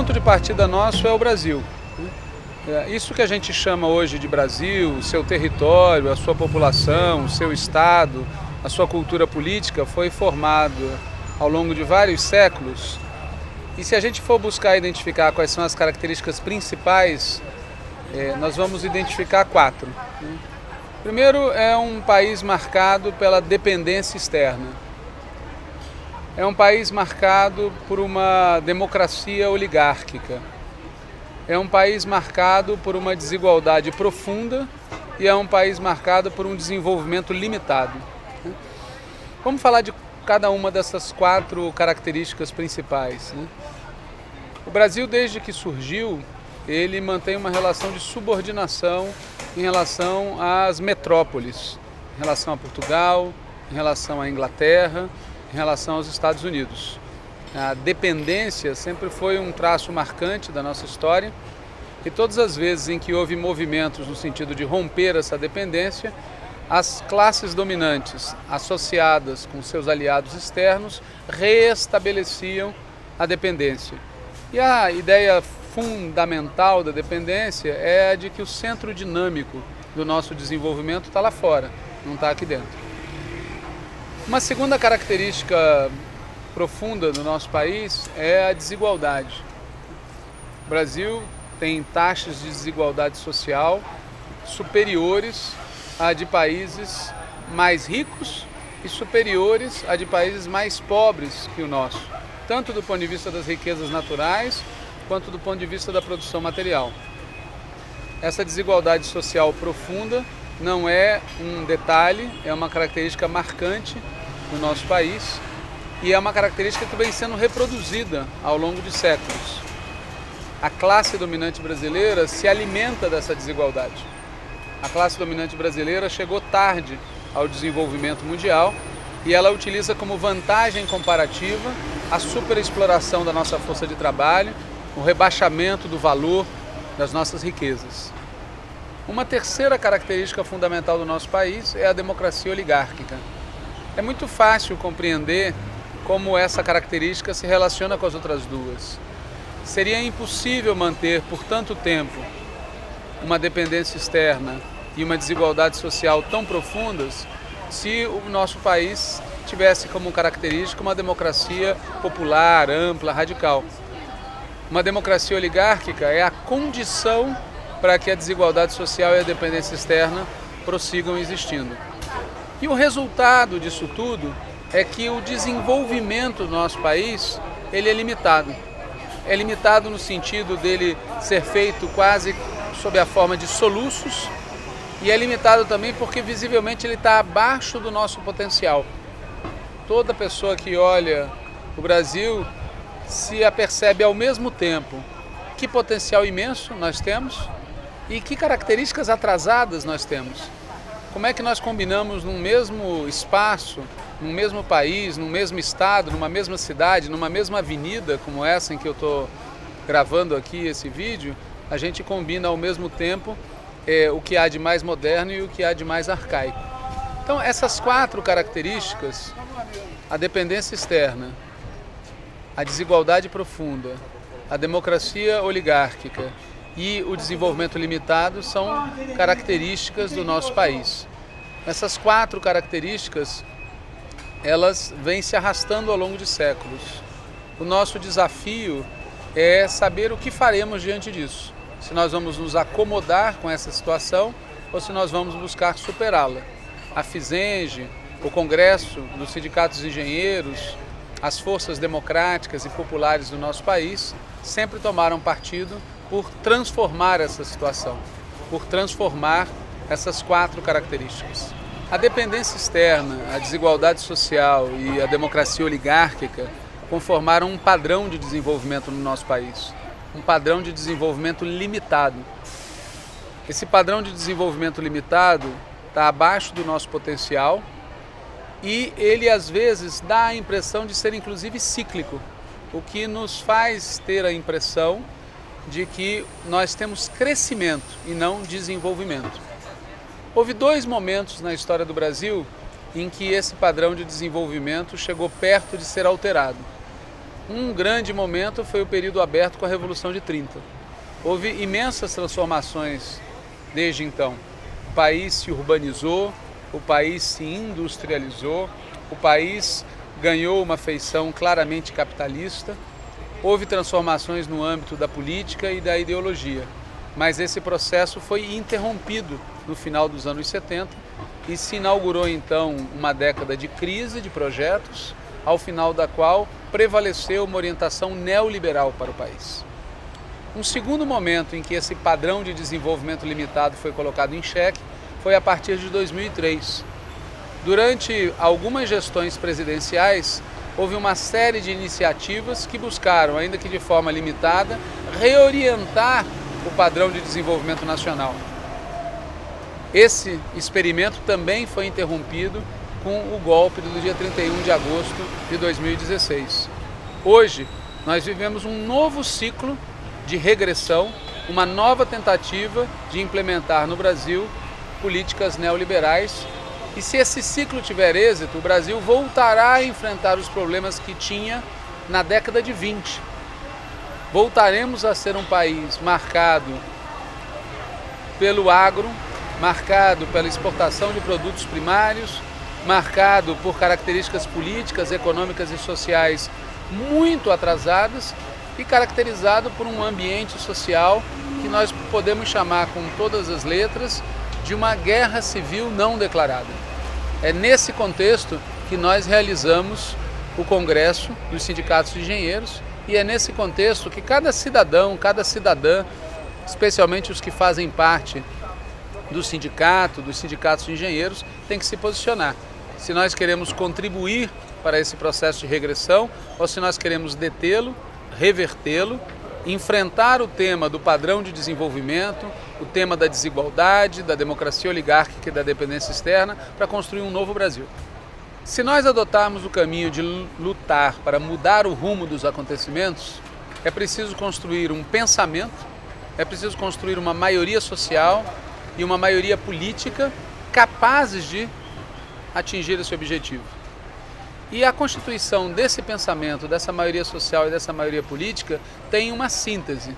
ponto de partida nosso é o Brasil. Isso que a gente chama hoje de Brasil, o seu território, a sua população, o seu estado, a sua cultura política foi formado ao longo de vários séculos. E se a gente for buscar identificar quais são as características principais, nós vamos identificar 4. Primeiro, é um país marcado pela dependência externa. É um país marcado por uma democracia oligárquica. É um país marcado por uma desigualdade profunda e é um país marcado por um desenvolvimento limitado. Vamos falar de cada uma dessas 4 características principais. O Brasil, desde que surgiu, ele mantém uma relação de subordinação em relação às metrópoles, em relação a Portugal, em relação à Inglaterra, em relação aos Estados Unidos. A dependência sempre foi um traço marcante da nossa história e todas as vezes em que houve movimentos no sentido de romper essa dependência, as classes dominantes associadas com seus aliados externos reestabeleciam a dependência. E a ideia fundamental da dependência é a de que o centro dinâmico do nosso desenvolvimento está lá fora, não está aqui dentro. Uma segunda característica profunda do nosso país é a desigualdade. O Brasil tem taxas de desigualdade social superiores à de países mais ricos e superiores à de países mais pobres que o nosso, tanto do ponto de vista das riquezas naturais, quanto do ponto de vista da produção material. Essa desigualdade social profunda não é um detalhe, é uma característica marcante do nosso país e é uma característica que vem sendo reproduzida ao longo de séculos. A classe dominante brasileira se alimenta dessa desigualdade. A classe dominante brasileira chegou tarde ao desenvolvimento mundial e ela utiliza como vantagem comparativa a superexploração da nossa força de trabalho, o rebaixamento do valor das nossas riquezas. Uma terceira característica fundamental do nosso país é a democracia oligárquica. É muito fácil compreender como essa característica se relaciona com as outras duas. Seria impossível manter por tanto tempo uma dependência externa e uma desigualdade social tão profundas se o nosso país tivesse como característica uma democracia popular, ampla, radical. Uma democracia oligárquica é a condição para que a desigualdade social e a dependência externa prossigam existindo. E o resultado disso tudo é que o desenvolvimento do nosso país ele é limitado. É limitado no sentido dele ser feito quase sob a forma de soluços e é limitado também porque visivelmente ele está abaixo do nosso potencial. Toda pessoa que olha o Brasil se apercebe ao mesmo tempo que potencial imenso nós temos e que características atrasadas nós temos. Como é que nós combinamos num mesmo espaço, num mesmo país, num mesmo estado, numa mesma cidade, numa mesma avenida como essa em que eu estou gravando aqui esse vídeo, a gente combina ao mesmo tempo o que há de mais moderno e o que há de mais arcaico. Então essas 4 características, a dependência externa, a desigualdade profunda, a democracia oligárquica e o desenvolvimento limitado são características do nosso país. Essas 4 características, elas vêm se arrastando ao longo de séculos. O nosso desafio é saber o que faremos diante disso. Se nós vamos nos acomodar com essa situação ou se nós vamos buscar superá-la. A FISENGE, o Congresso dos Sindicatos de Engenheiros, as forças democráticas e populares do nosso país sempre tomaram partido por transformar essa situação, por transformar essas 4 características. A dependência externa, a desigualdade social e a democracia oligárquica conformaram um padrão de desenvolvimento no nosso país, um padrão de desenvolvimento limitado. Esse padrão de desenvolvimento limitado está abaixo do nosso potencial e ele às vezes dá a impressão de ser inclusive cíclico, o que nos faz ter a impressão de que nós temos crescimento e não desenvolvimento. Houve 2 momentos na história do Brasil em que esse padrão de desenvolvimento chegou perto de ser alterado. Um grande momento foi o período aberto com a Revolução de 30. Houve imensas transformações desde então. O país se urbanizou, o país se industrializou, o país ganhou uma feição claramente capitalista. Houve transformações no âmbito da política e da ideologia, mas esse processo foi interrompido no final dos anos 70 e se inaugurou então uma década de crise de projetos, ao final da qual prevaleceu uma orientação neoliberal para o país. Um segundo momento em que esse padrão de desenvolvimento limitado foi colocado em xeque foi a partir de 2003. Durante algumas gestões presidenciais, houve uma série de iniciativas que buscaram, ainda que de forma limitada, reorientar o padrão de desenvolvimento nacional. Esse experimento também foi interrompido com o golpe do dia 31 de agosto de 2016. Hoje, nós vivemos um novo ciclo de regressão, uma nova tentativa de implementar no Brasil políticas neoliberais. E se esse ciclo tiver êxito, o Brasil voltará a enfrentar os problemas que tinha na década de 20. Voltaremos a ser um país marcado pelo agro, marcado pela exportação de produtos primários, marcado por características políticas, econômicas e sociais muito atrasadas e caracterizado por um ambiente social que nós podemos chamar com todas as letras de uma guerra civil não declarada. É nesse contexto que nós realizamos o Congresso dos Sindicatos de Engenheiros e é nesse contexto que cada cidadão, cada cidadã, especialmente os que fazem parte dos sindicatos de engenheiros, tem que se posicionar. Se nós queremos contribuir para esse processo de regressão ou se nós queremos detê-lo, revertê-lo, enfrentar o tema do padrão de desenvolvimento, o tema da desigualdade, da democracia oligárquica e da dependência externa para construir um novo Brasil. Se nós adotarmos o caminho de lutar para mudar o rumo dos acontecimentos, é preciso construir um pensamento, é preciso construir uma maioria social e uma maioria política capazes de atingir esse objetivo. E a constituição desse pensamento, dessa maioria social e dessa maioria política tem uma síntese.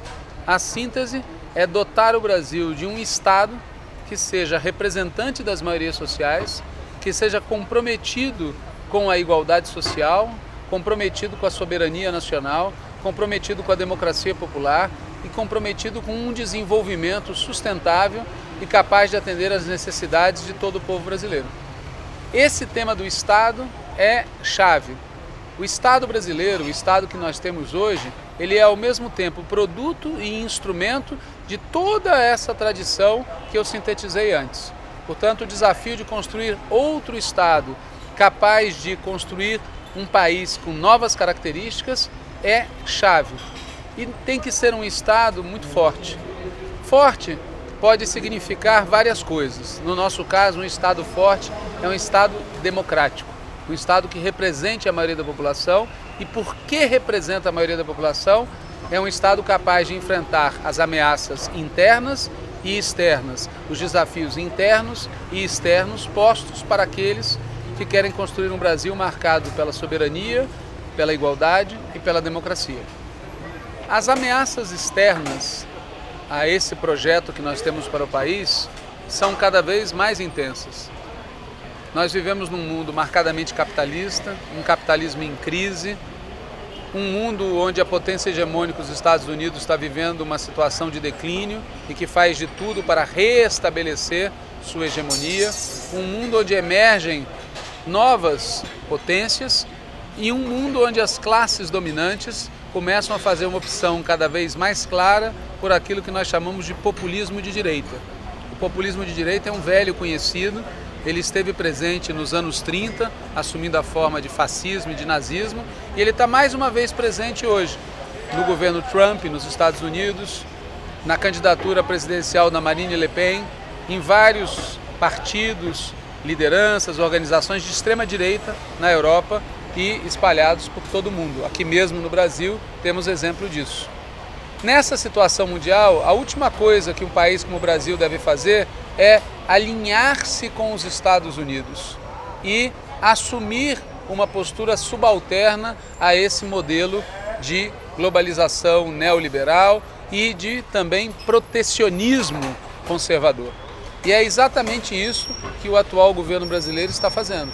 A síntese é dotar o Brasil de um Estado que seja representante das maiorias sociais, que seja comprometido com a igualdade social, comprometido com a soberania nacional, comprometido com a democracia popular e comprometido com um desenvolvimento sustentável e capaz de atender às necessidades de todo o povo brasileiro. Esse tema do Estado é chave. O Estado brasileiro, o Estado que nós temos hoje, ele é ao mesmo tempo produto e instrumento de toda essa tradição que eu sintetizei antes. Portanto, o desafio de construir outro Estado capaz de construir um país com novas características é chave. E tem que ser um Estado muito forte. Forte pode significar várias coisas. No nosso caso, um Estado forte é um Estado democrático. Um Estado que represente a maioria da população e porque representa a maioria da população, é um Estado capaz de enfrentar as ameaças internas e externas, os desafios internos e externos postos para aqueles que querem construir um Brasil marcado pela soberania, pela igualdade e pela democracia. As ameaças externas a esse projeto que nós temos para o país são cada vez mais intensas. Nós vivemos num mundo marcadamente capitalista, um capitalismo em crise, um mundo onde a potência hegemônica dos Estados Unidos está vivendo uma situação de declínio e que faz de tudo para restabelecer sua hegemonia, um mundo onde emergem novas potências e um mundo onde as classes dominantes começam a fazer uma opção cada vez mais clara por aquilo que nós chamamos de populismo de direita. O populismo de direita é um velho conhecido. Ele esteve presente nos anos 30, assumindo a forma de fascismo e de nazismo, e ele está mais uma vez presente hoje, no governo Trump, nos Estados Unidos, na candidatura presidencial da Marine Le Pen, em vários partidos, lideranças, organizações de extrema-direita na Europa e espalhados por todo o mundo. Aqui mesmo no Brasil temos exemplo disso. Nessa situação mundial, a última coisa que um país como o Brasil deve fazer é alinhar-se com os Estados Unidos e assumir uma postura subalterna a esse modelo de globalização neoliberal e de também protecionismo conservador. E é exatamente isso que o atual governo brasileiro está fazendo.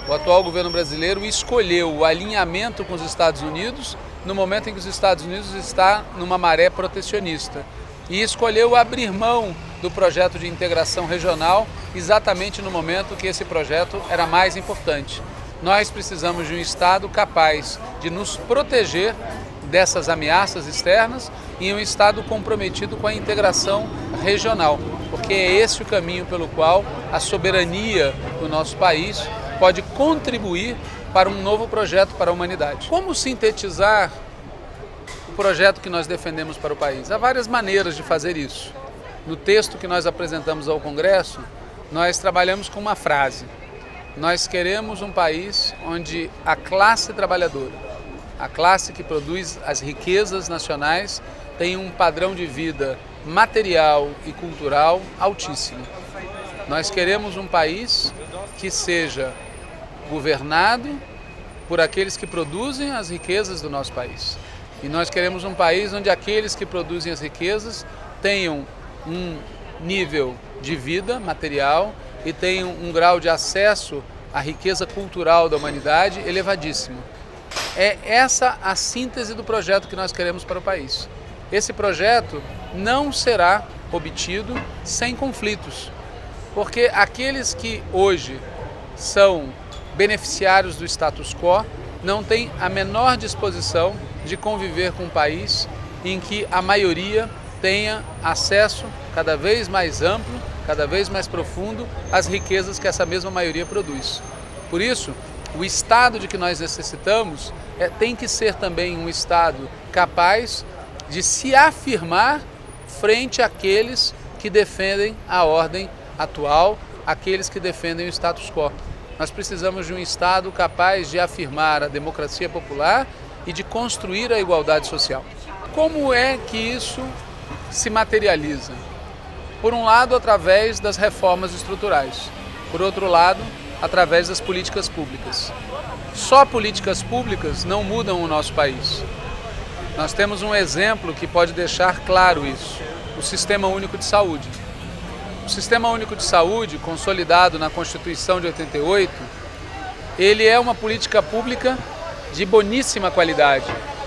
O atual governo brasileiro escolheu o alinhamento com os Estados Unidos no momento em que os Estados Unidos está numa maré protecionista e escolheu abrir mão do projeto de integração regional exatamente no momento que esse projeto era mais importante. Nós precisamos de um Estado capaz de nos proteger dessas ameaças externas e um Estado comprometido com a integração regional, porque é esse o caminho pelo qual a soberania do nosso país pode contribuir para um novo projeto para a humanidade. Como sintetizar o projeto que nós defendemos para o país? Há várias maneiras de fazer isso. No texto que nós apresentamos ao Congresso, nós trabalhamos com uma frase. Nós queremos um país onde a classe trabalhadora, a classe que produz as riquezas nacionais, tem um padrão de vida material e cultural altíssimo. Nós queremos um país que seja governado por aqueles que produzem as riquezas do nosso país. E nós queremos um país onde aqueles que produzem as riquezas tenham um nível de vida material e tenham um grau de acesso à riqueza cultural da humanidade elevadíssimo. É essa a síntese do projeto que nós queremos para o país. Esse projeto não será obtido sem conflitos, porque aqueles que hoje são beneficiários do status quo não têm a menor disposição de conviver com um país em que a maioria tenha acesso cada vez mais amplo, cada vez mais profundo às riquezas que essa mesma maioria produz. Por isso, o Estado de que nós necessitamos tem que ser também um Estado capaz de se afirmar frente àqueles que defendem a ordem atual, aqueles que defendem o status quo. Nós precisamos de um Estado capaz de afirmar a democracia popular e de construir a igualdade social. Como é que isso se materializa? Por um lado, através das reformas estruturais. Por outro lado, através das políticas públicas. Só políticas públicas não mudam o nosso país. Nós temos um exemplo que pode deixar claro isso: o Sistema Único de Saúde. O Sistema Único de Saúde, consolidado na Constituição de 88, ele é uma política pública de boníssima qualidade,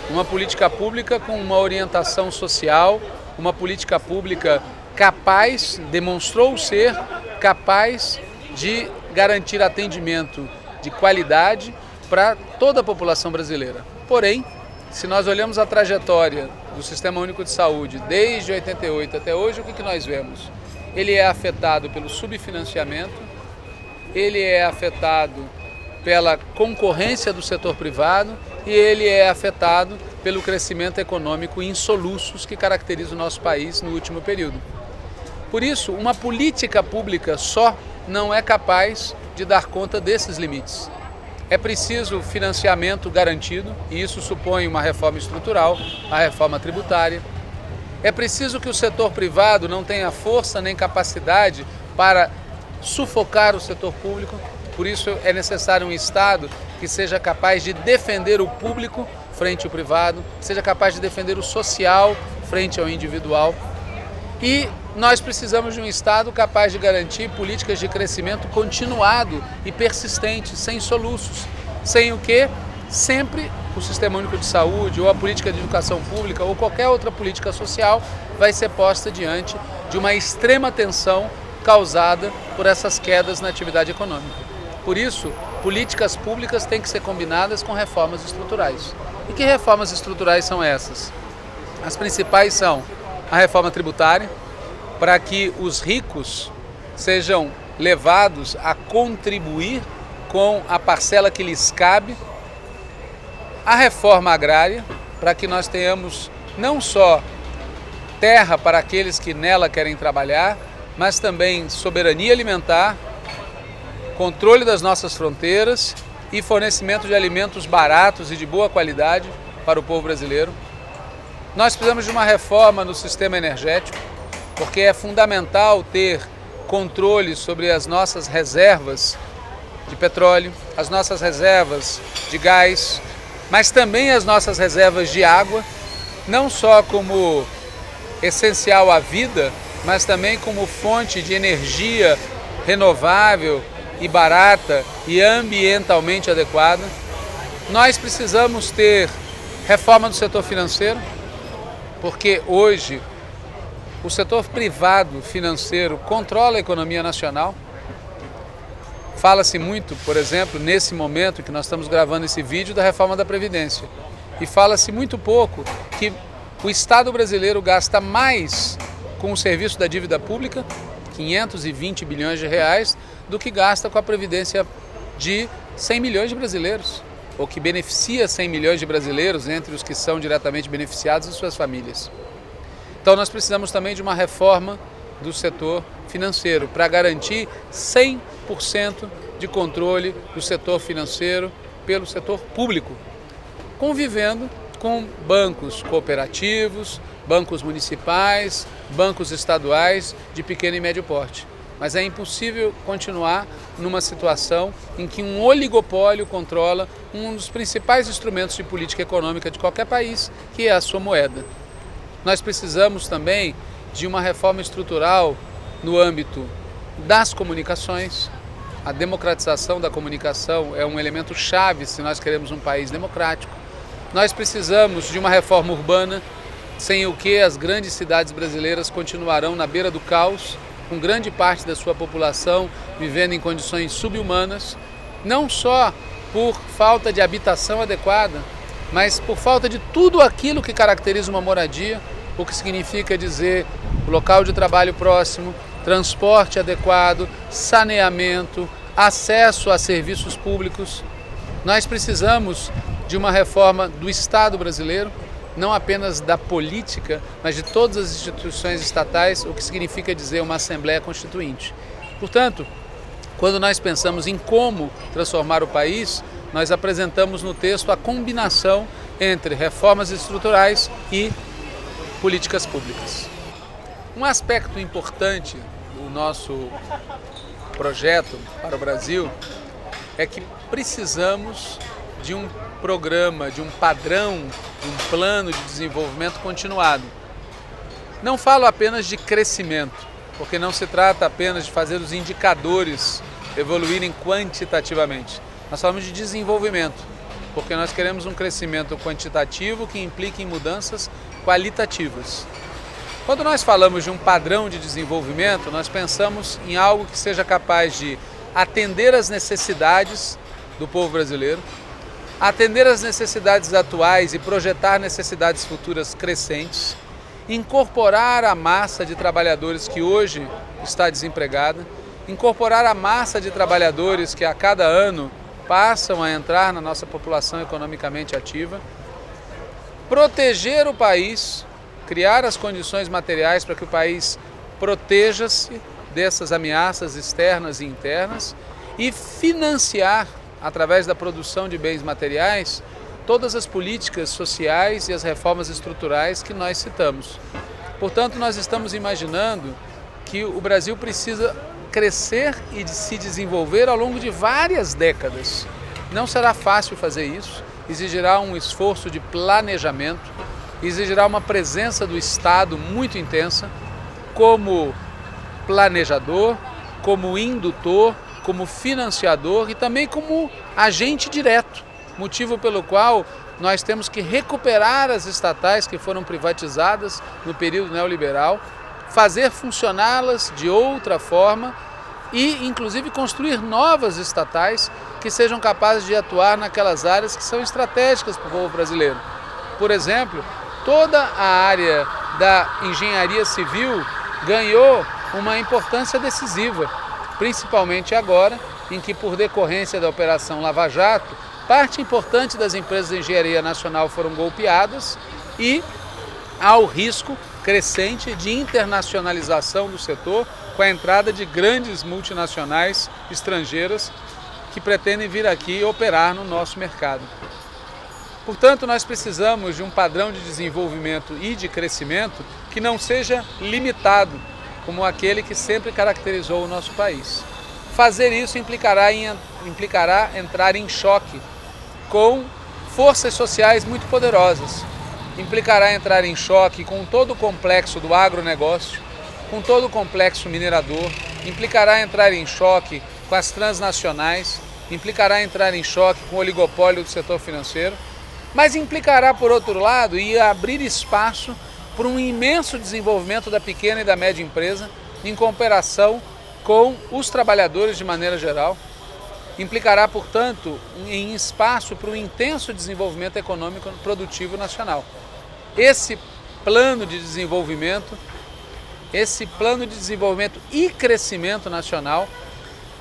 uma política pública com uma orientação social, uma política pública capaz, demonstrou ser capaz de garantir atendimento de qualidade para toda a população brasileira. Porém, se nós olhamos a trajetória do Sistema Único de Saúde desde 88 até hoje, o que nós vemos? Ele é afetado pelo subfinanciamento, ele é afetado pela concorrência do setor privado e ele é afetado pelo crescimento econômico em soluços que caracteriza o nosso país no último período. Por isso, uma política pública só não é capaz de dar conta desses limites. É preciso financiamento garantido, e isso supõe uma reforma estrutural, a reforma tributária. É preciso que o setor privado não tenha força nem capacidade para sufocar o setor público, por isso é necessário um Estado que seja capaz de defender o público frente ao privado, seja capaz de defender o social frente ao individual. E nós precisamos de um Estado capaz de garantir políticas de crescimento continuado e persistente, sem soluços, sem o que sempre o Sistema Único de Saúde ou a política de educação pública ou qualquer outra política social vai ser posta diante de uma extrema tensão causada por essas quedas na atividade econômica. Por isso, políticas públicas têm que ser combinadas com reformas estruturais. E que reformas estruturais são essas? As principais são a reforma tributária, para que os ricos sejam levados a contribuir com a parcela que lhes cabe, a reforma agrária, para que nós tenhamos não só terra para aqueles que nela querem trabalhar, mas também soberania alimentar, controle das nossas fronteiras e fornecimento de alimentos baratos e de boa qualidade para o povo brasileiro. Nós precisamos de uma reforma no sistema energético, porque é fundamental ter controle sobre as nossas reservas de petróleo, as nossas reservas de gás, mas também as nossas reservas de água, não só como essencial à vida, mas também como fonte de energia renovável e barata e ambientalmente adequada. Nós precisamos ter reforma do setor financeiro, porque hoje o setor privado financeiro controla a economia nacional. Fala-se muito, por exemplo, nesse momento que nós estamos gravando esse vídeo, da reforma da Previdência. E fala-se muito pouco que o Estado brasileiro gasta mais com o serviço da dívida pública, 520 bilhões de reais, do que gasta com a Previdência de 100 milhões de brasileiros, ou que beneficia 100 milhões de brasileiros entre os que são diretamente beneficiados e suas famílias. Então nós precisamos também de uma reforma do setor financeiro para garantir 100% de controle do setor financeiro pelo setor público, convivendo com bancos cooperativos, bancos municipais, bancos estaduais de pequeno e médio porte. Mas é impossível continuar numa situação em que um oligopólio controla um dos principais instrumentos de política econômica de qualquer país, que é a sua moeda. Nós precisamos também de uma reforma estrutural no âmbito das comunicações. A democratização da comunicação é um elemento chave se nós queremos um país democrático. Nós precisamos de uma reforma urbana, sem o que as grandes cidades brasileiras continuarão na beira do caos, com grande parte da sua população vivendo em condições subhumanas, não só por falta de habitação adequada, mas por falta de tudo aquilo que caracteriza uma moradia, o que significa dizer local de trabalho próximo, transporte adequado, saneamento, acesso a serviços públicos. Nós precisamos de uma reforma do Estado brasileiro, não apenas da política, mas de todas as instituições estatais, o que significa dizer uma Assembleia Constituinte. Portanto, quando nós pensamos em como transformar o país, nós apresentamos no texto a combinação entre reformas estruturais e políticas públicas. Um aspecto importante do nosso projeto para o Brasil é que precisamos de um programa, de um padrão, de um plano de desenvolvimento continuado. Não falo apenas de crescimento, porque não se trata apenas de fazer os indicadores evoluírem quantitativamente. Nós falamos de desenvolvimento, porque nós queremos um crescimento quantitativo que implique em mudanças qualitativas. Quando nós falamos de um padrão de desenvolvimento, nós pensamos em algo que seja capaz de atender às necessidades do povo brasileiro, atender às necessidades atuais e projetar necessidades futuras crescentes, incorporar a massa de trabalhadores que hoje está desempregada, incorporar a massa de trabalhadores que a cada ano passam a entrar na nossa população economicamente ativa, proteger o país, criar as condições materiais para que o país proteja-se dessas ameaças externas e internas e financiar, através da produção de bens materiais, todas as políticas sociais e as reformas estruturais que nós citamos. Portanto, nós estamos imaginando que o Brasil precisa crescer e de se desenvolver ao longo de várias décadas. Não será fácil fazer isso, exigirá um esforço de planejamento, exigirá uma presença do Estado muito intensa, como planejador, como indutor, como financiador e também como agente direto, motivo pelo qual nós temos que recuperar as estatais que foram privatizadas no período neoliberal, fazer funcioná-las de outra forma e, inclusive, construir novas estatais que sejam capazes de atuar naquelas áreas que são estratégicas para o povo brasileiro. Por exemplo, toda a área da engenharia civil ganhou uma importância decisiva, principalmente agora, em que, por decorrência da Operação Lava Jato, parte importante das empresas de engenharia nacional foram golpeadas e há o risco crescente de internacionalização do setor com a entrada de grandes multinacionais estrangeiras que pretendem vir aqui operar no nosso mercado. Portanto, nós precisamos de um padrão de desenvolvimento e de crescimento que não seja limitado, como aquele que sempre caracterizou o nosso país. Fazer isso implicará entrar em choque com forças sociais muito poderosas. Implicará entrar em choque com todo o complexo do agronegócio, com todo o complexo minerador, implicará entrar em choque com as transnacionais, implicará entrar em choque com o oligopólio do setor financeiro, mas implicará, por outro lado, em abrir espaço para um imenso desenvolvimento da pequena e da média empresa, em cooperação com os trabalhadores de maneira geral. Implicará, portanto, em espaço para um intenso desenvolvimento econômico produtivo nacional. Esse plano de desenvolvimento e crescimento nacional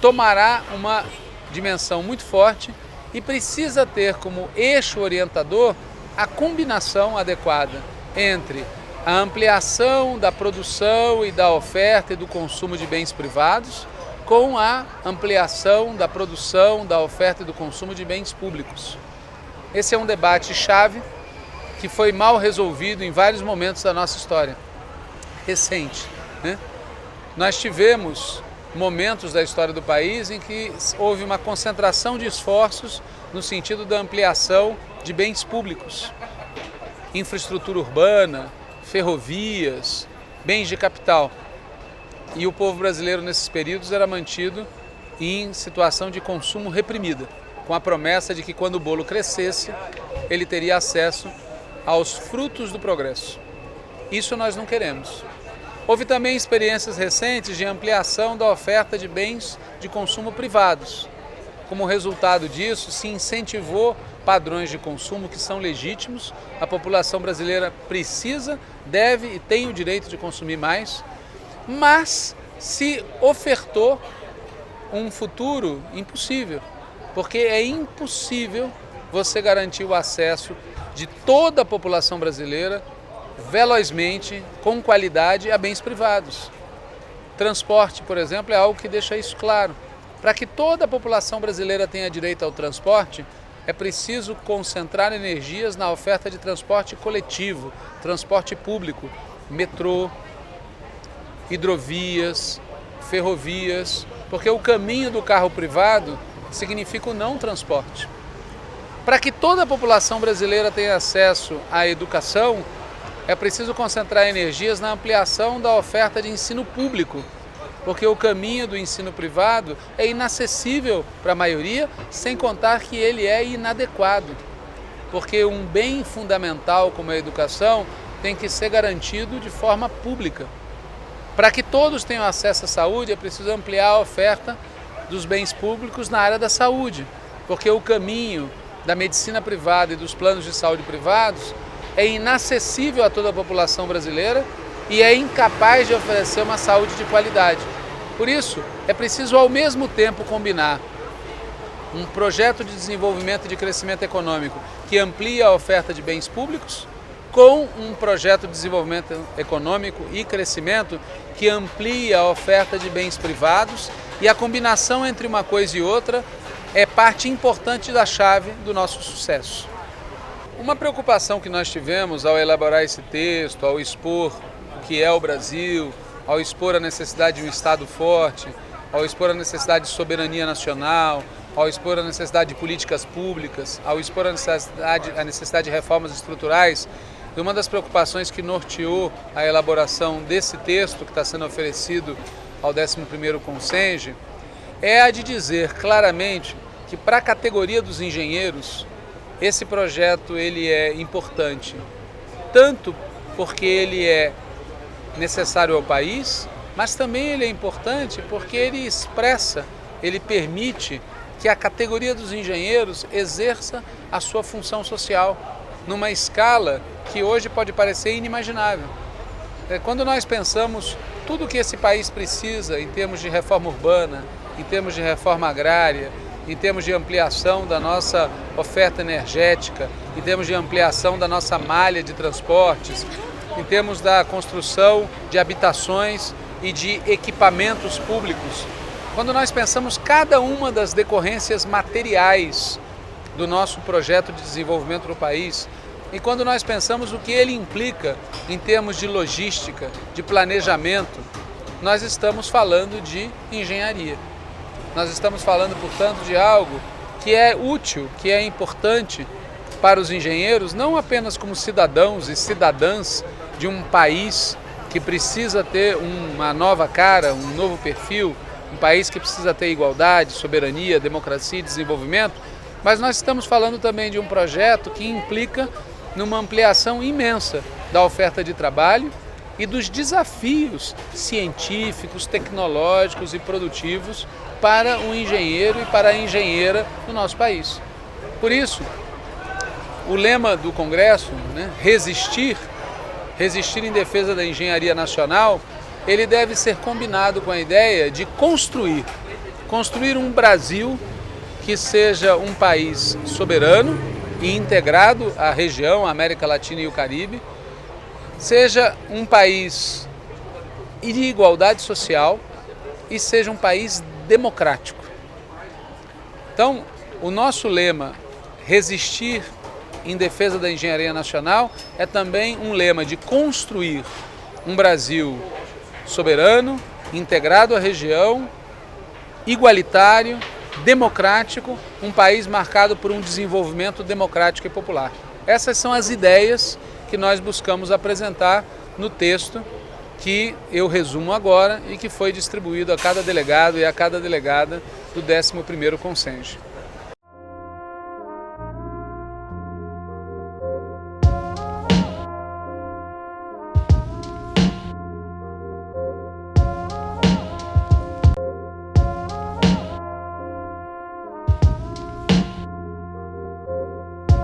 tomará uma dimensão muito forte e precisa ter como eixo orientador a combinação adequada entre a ampliação da produção e da oferta e do consumo de bens privados com a ampliação da produção, da oferta e do consumo de bens públicos. Esse é um debate chave que foi mal resolvido em vários momentos da nossa história recente, né? Nós tivemos momentos da história do país em que houve uma concentração de esforços no sentido da ampliação de bens públicos, infraestrutura urbana, ferrovias, bens de capital. E o povo brasileiro nesses períodos era mantido em situação de consumo reprimida, com a promessa de que quando o bolo crescesse, ele teria acesso aos frutos do progresso. Isso nós não queremos. Houve também experiências recentes de ampliação da oferta de bens de consumo privados. Como resultado disso, se incentivou padrões de consumo que são legítimos. A população brasileira precisa, deve e tem o direito de consumir mais, mas se ofertou um futuro impossível, porque é impossível você garantir o acesso de toda a população brasileira velozmente, com qualidade, a bens privados. Transporte, por exemplo, é algo que deixa isso claro. Para que toda a população brasileira tenha direito ao transporte, é preciso concentrar energias na oferta de transporte coletivo, transporte público, metrô, hidrovias, ferrovias, porque o caminho do carro privado significa o não transporte. Para que toda a população brasileira tenha acesso à educação, é preciso concentrar energias na ampliação da oferta de ensino público, porque o caminho do ensino privado é inacessível para a maioria, sem contar que ele é inadequado, porque um bem fundamental como a educação tem que ser garantido de forma pública. Para que todos tenham acesso à saúde, é preciso ampliar a oferta dos bens públicos na área da saúde, porque o caminho da medicina privada e dos planos de saúde privados é inacessível a toda a população brasileira e é incapaz de oferecer uma saúde de qualidade. Por isso, é preciso ao mesmo tempo combinar um projeto de desenvolvimento e de crescimento econômico que amplia a oferta de bens públicos com um projeto de desenvolvimento econômico e crescimento que amplia a oferta de bens privados, e a combinação entre uma coisa e outra é parte importante da chave do nosso sucesso. Uma preocupação que nós tivemos ao elaborar esse texto, ao expor o que é o Brasil, ao expor a necessidade de um Estado forte, ao expor a necessidade de soberania nacional, ao expor a necessidade de políticas públicas, ao expor a necessidade de reformas estruturais, e uma das preocupações que norteou a elaboração desse texto que está sendo oferecido ao 11º Consenge é a de dizer claramente que para a categoria dos engenheiros esse projeto ele é importante, tanto porque ele é necessário ao país, mas também ele é importante porque ele expressa, ele permite que a categoria dos engenheiros exerça a sua função social numa escala que hoje pode parecer inimaginável. Quando nós pensamos tudo o que esse país precisa em termos de reforma urbana, em termos de reforma agrária, em termos de ampliação da nossa oferta energética, em termos de ampliação da nossa malha de transportes, em termos da construção de habitações e de equipamentos públicos. Quando nós pensamos cada uma das decorrências materiais do nosso projeto de desenvolvimento no país, e quando nós pensamos o que ele implica em termos de logística, de planejamento, nós estamos falando de engenharia. Nós estamos falando, portanto, de algo que é útil, que é importante para os engenheiros, não apenas como cidadãos e cidadãs de um país que precisa ter uma nova cara, um novo perfil, um país que precisa ter igualdade, soberania, democracia e desenvolvimento, mas nós estamos falando também de um projeto que implica numa ampliação imensa da oferta de trabalho e dos desafios científicos, tecnológicos e produtivos para o engenheiro e para a engenheira no nosso país. Por isso, o lema do Congresso, né, resistir em defesa da engenharia nacional, ele deve ser combinado com a ideia de construir um Brasil que seja um país soberano e integrado à região, à América Latina e o Caribe, seja um país de igualdade social e seja um país democrático. Então, o nosso lema, resistir em defesa da engenharia nacional, é também um lema de construir um Brasil soberano, integrado à região, igualitário, democrático, um país marcado por um desenvolvimento democrático e popular. Essas são as ideias que nós buscamos apresentar no texto que eu resumo agora e que foi distribuído a cada delegado e a cada delegada do 11º Consenjo.